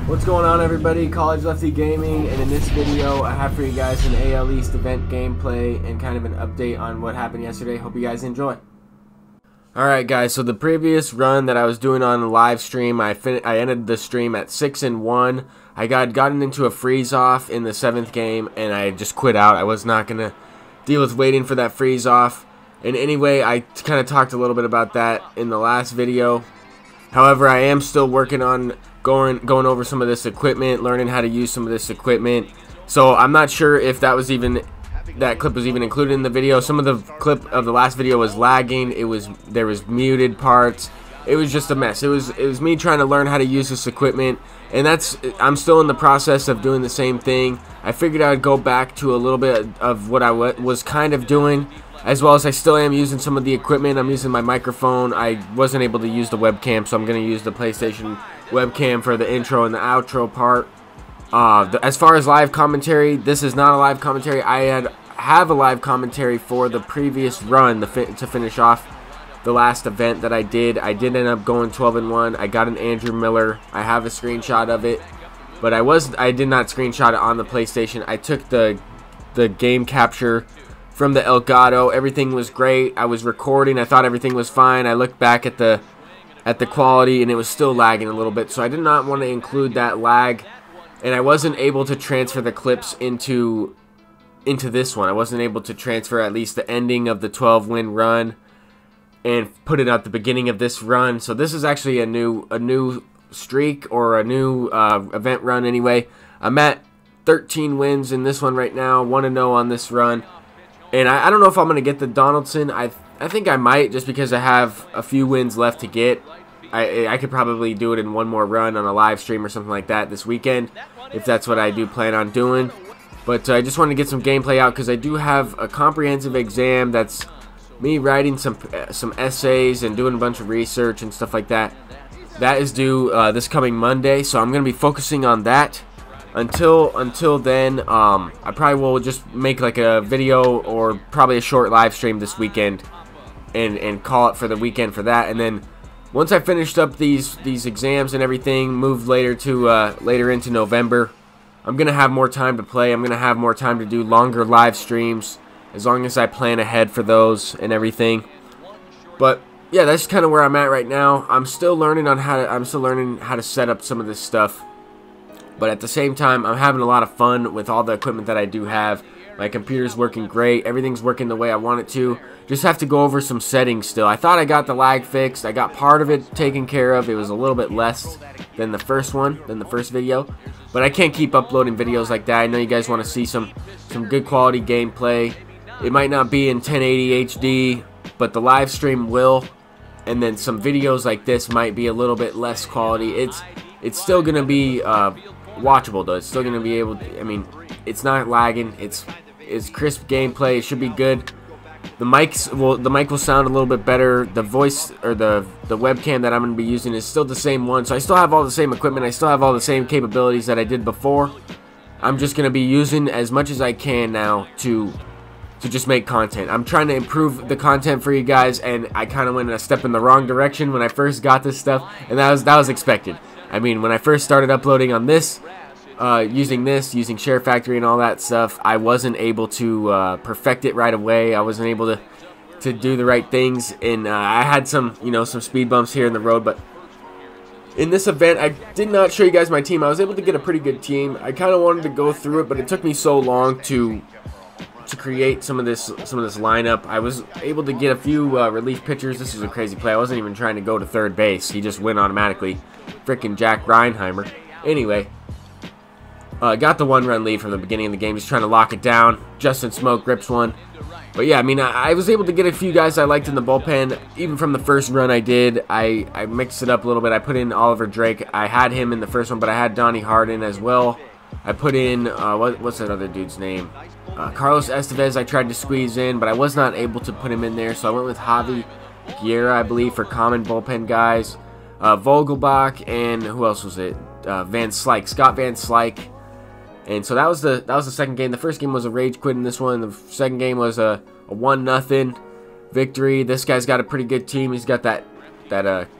What's going on, everybody? College Lefty Gaming, and in this video I have for you guys an AL East event gameplay and kind of an update on what happened yesterday. Hope you guys enjoy. Alright guys, so the previous run that I was doing on a live stream, I ended the stream at 6-1. I got gotten into a freeze off in the 7th game and I just quit out. I was not going to deal with waiting for that freeze off. And anyway, I kind of talked a little bit about that in the last video. However, I am still working on going over some of this equipment, learning how to use some of this equipment. So I'm not sure if that clip was even included in the video. Some of the clip of the last video was lagging. There was muted parts. It was just a mess. It was me trying to learn how to use this equipment, and I'm still in the process of doing the same thing. I figured I'd go back to a little bit of what I was kind of doing, as well as I still am using some of the equipment. I'm using my microphone. I wasn't able to use the webcam, so I'm going to use the PlayStation webcam for the intro and the outro part. As far as live commentary, this is not a live commentary. I have a live commentary for the previous run to finish off the last event that I did. I did end up going 12-1. I got an Andrew Miller. I have a screenshot of it, but I did not screenshot it on the PlayStation. I took the game capture from the Elgato. Everything was great. I was recording. I thought everything was fine. I looked back at the quality and it was still lagging a little bit, so I did not want to include that lag, and I wasn't able to transfer the clips into this one. I wasn't able to transfer at least the ending of the 12-win run and put it at the beginning of this run. So this is actually a new streak, or a new event run anyway. I'm at 13 wins in this one right now, 1-0 on this run. And I don't know if I'm going to get the Donaldson. I think I might, just because I have a few wins left to get. I could probably do it in one more run on a live stream or something like that this weekend, if that's what I do plan on doing. But I just wanted to get some gameplay out because I do have a comprehensive exam that's me writing some essays and doing a bunch of research and stuff like that. That is due this coming Monday, so I'm going to be focusing on that. Until then, I probably will just make like a video or probably a short live stream this weekend and call it for the weekend for that. And then once I finished up these exams and everything, moved later into November, I'm gonna have more time to play. I'm gonna have more time to do longer live streams, as long as I plan ahead for those and everything. But yeah, that's kind of where I'm at right now. I'm still learning how to set up some of this stuff. But at the same time, I'm having a lot of fun with all the equipment that I do have. My computer's working great. Everything's working the way I want it to. Just have to go over some settings still. I thought I got the lag fixed. I got part of it taken care of. It was a little bit less than the first video. But I can't keep uploading videos like that. I know you guys want to see some good quality gameplay. It might not be in 1080 HD, but the live stream will. And then some videos like this might be a little bit less quality. It's still going to be watchable though. It's still going to be able to, I mean, it's not lagging. It's crisp gameplay. It should be good. The mic will sound a little bit better. The voice, or the webcam that I'm going to be using, is still the same one. So I still have all the same equipment. I still have all the same capabilities that I did before. I'm just going to be using as much as I can now to just make content. I'm trying to improve the content for you guys, and I kind of went a step in the wrong direction when I first got this stuff, and that was expected. I mean, when I first started uploading on this, using Share Factory and all that stuff, I wasn't able to perfect it right away. I wasn't able to do the right things, and I had some speed bumps here in the road. But in this event, I did not show you guys my team. I was able to get a pretty good team. I kind of wanted to go through it, but it took me so long to create some of this lineup. I was able to get a few relief pitchers. This was a crazy play. I wasn't even trying to go to third base. He just went automatically. Frickin' Jack Reinheimer. Anyway, got the 1-run lead from the beginning of the game. Just trying to lock it down. Justin Smoke grips one. But yeah, I mean, I was able to get a few guys I liked in the bullpen. Even from the first run I did, I mixed it up a little bit. I put in Oliver Drake. I had him in the first one, but I had Donnie Harden as well. I put in, what's that other dude's name? Carlos Estevez I tried to squeeze in, but I was not able to put him in there, so I went with Javi Guerra, I believe, for common bullpen guys. Vogelbach, and who else was it? Scott Van Slyke. And so that was the second game. The first game was a rage quit in this one. The second game was a 1-0 victory. This guy's got a pretty good team. He's got that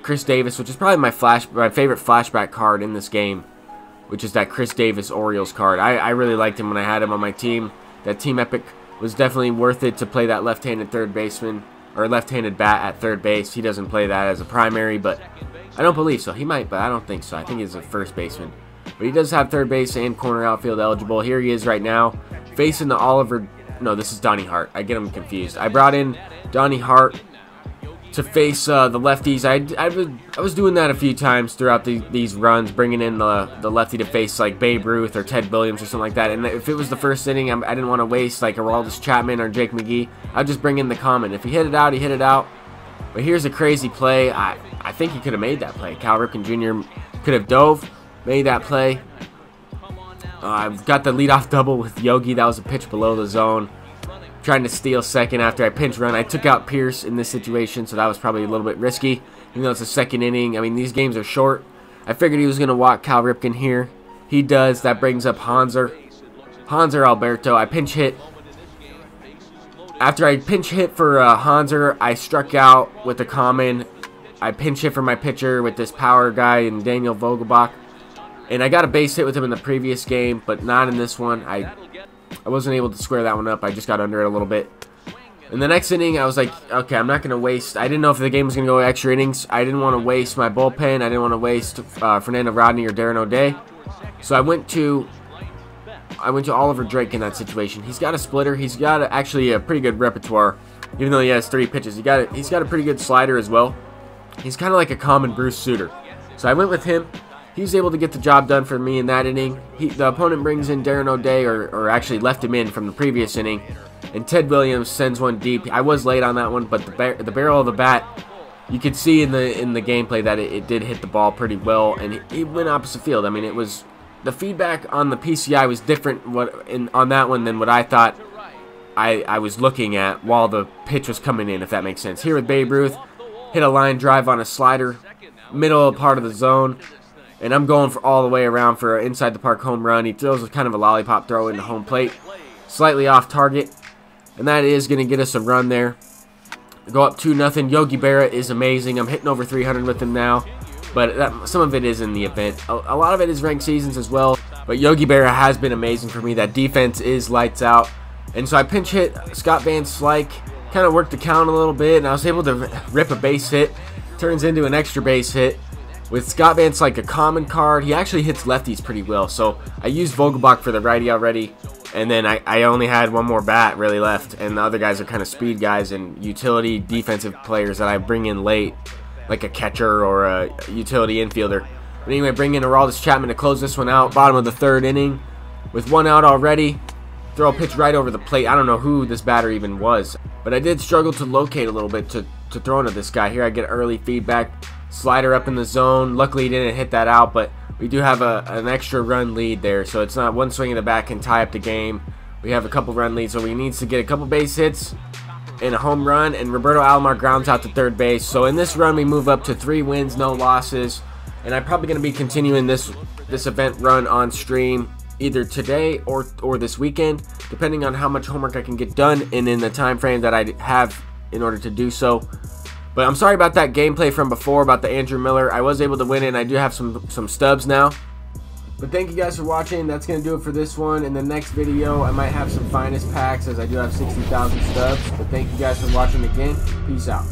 Chris Davis, which is probably my favorite flashback card in this game. which is that Chris Davis Orioles card. I really liked him when I had him on my team. That Team Epic was definitely worth it to play that left-handed third baseman, or left-handed bat at third base. He doesn't play that as a primary, but I don't believe so. He might, but I don't think so. I think he's a first baseman. But he does have third base and corner outfield eligible. Here he is right now, facing the Oliver. No, this is Donnie Hart. I get him confused. I brought in Donnie Hart to face the lefties. I was doing that a few times throughout these runs, bringing in the lefty to face like Babe Ruth or Ted Williams or something like that. And if it was the first inning, I didn't want to waste like Aroldis Chapman or Jake McGee. I'd just bring in the common. If he hit it out, he hit it out. But here's a crazy play. I think he could have made that play. Cal Ripken Jr. could have dove, made that play. I've got the leadoff double with Yogi. That was a pitch below the zone. Trying to steal second after I pinch run. I took out Pierce in this situation, so that was probably a little bit risky. Even though it's a second inning. I mean, these games are short. I figured he was going to walk Cal Ripken here. He does. That brings up Hanser Alberto. I pinch hit. After I pinch hit for Hanser, I struck out with a common. I pinch hit for my pitcher with this power guy and Daniel Vogelbach. And I got a base hit with him in the previous game, but not in this one. I wasn't able to square that one up. I just got under it a little bit. In the next inning, I was like, okay, I'm not going to waste. I didn't know if the game was going to go extra innings. I didn't want to waste my bullpen. I didn't want to waste Fernando Rodney or Darren O'Day. So I went to Oliver Drake in that situation. He's got a splitter. He's got actually a pretty good repertoire, even though he has 3 pitches. He's got a pretty good slider as well. He's kind of like a common Bruce Sutter. So I went with him. He was able to get the job done for me in that inning. The opponent brings in Darren O'Day, or actually left him in from the previous inning. And Ted Williams sends one deep. I was late on that one, but the barrel of the bat, you could see in the gameplay that it did hit the ball pretty well, and it went opposite field. I mean, it was the feedback on the PCI was different on that one than what I thought I was looking at while the pitch was coming in, if that makes sense. Here with Babe Ruth, hit a line drive on a slider, middle part of the zone. And I'm going for all the way around for an inside the park home run. He throws a kind of a lollipop throw into home plate. Slightly off target. And that is going to get us a run there. Go up 2-0. Yogi Berra is amazing. I'm hitting over 300 with him now. But some of it is in the event. A lot of it is ranked seasons as well. But Yogi Berra has been amazing for me. That defense is lights out. And so I pinch hit Scott Van Slyke. Kind of worked the count a little bit. And I was able to rip a base hit. Turns into an extra base hit. With Scott Van Slyke, a common card, he actually hits lefties pretty well. So I used Vogelbach for the righty already, and then I only had one more bat really left, and the other guys are kind of speed guys and utility defensive players that I bring in late, like a catcher or a utility infielder. But anyway, bring in Aroldis Chapman to close this one out. Bottom of the 3rd inning, with 1 out already. Throw a pitch right over the plate. I don't know who this batter even was, but I did struggle to locate a little bit to throw into this guy. Here I get early feedback. Slider up in the zone. Luckily, he didn't hit that out, but we do have an extra run lead there, so it's not one swing of the bat can tie up the game. We have a couple run leads, so we need to get a couple base hits and a home run, and Roberto Alomar grounds out to third base. So in this run, we move up to 3 wins, no losses, and I'm probably going to be continuing this event run on stream either today or this weekend, depending on how much homework I can get done and in the time frame that I have in order to do so. But I'm sorry about that gameplay from before about the Andrew Miller. I was able to win it, and I do have some stubs now. But thank you guys for watching. That's going to do it for this one. In the next video, I might have some finest packs, as I do have 60,000 stubs. But thank you guys for watching again. Peace out.